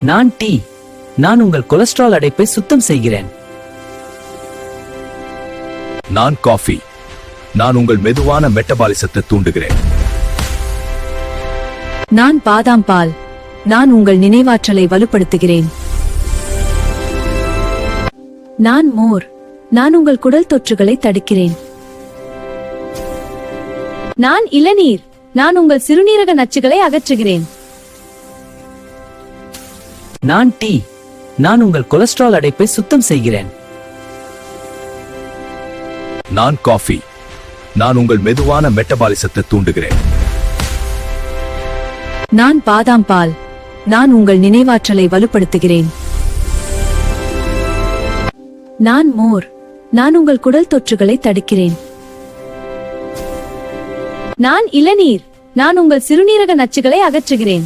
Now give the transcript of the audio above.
நான் டீ. நான் உங்கள் கொலஸ்ட்ரால் அடைப்பை சுத்தம் செய்கிறேன். நான் காஃபி. நான் உங்கள் மெதுவான மெட்டபாலிசத்தை தூண்டுகிறேன். நான் பாதாம் பால். நான் உங்கள் நினைவாற்றலை வலுப்படுத்துகிறேன். நான் மோர். நான் உங்கள் குடல் தொற்றுகளை தடுக்கிறேன். நான் இளநீர். நான் உங்கள் சிறுநீரக நச்சுகளை அகற்றுகிறேன். நான் டீ. நான் உங்கள் கொலஸ்ட்ரால் அடைப்பை சுத்தம் செய்கிறேன். நான் காஃபி. நான் உங்கள் மெதுவான மெட்டபாலிசத்தை தூண்டுகிறேன். நான் பாதாம் பால். நான் உங்கள் நினைவாற்றலை வலுப்படுத்துகிறேன். நான் மோர். நான் உங்கள் குடல் தொற்றுகளை தடுக்கிறேன். நான் இளநீர். நான் உங்கள் சிறுநீரக நச்சுகளை அகற்றுகிறேன்.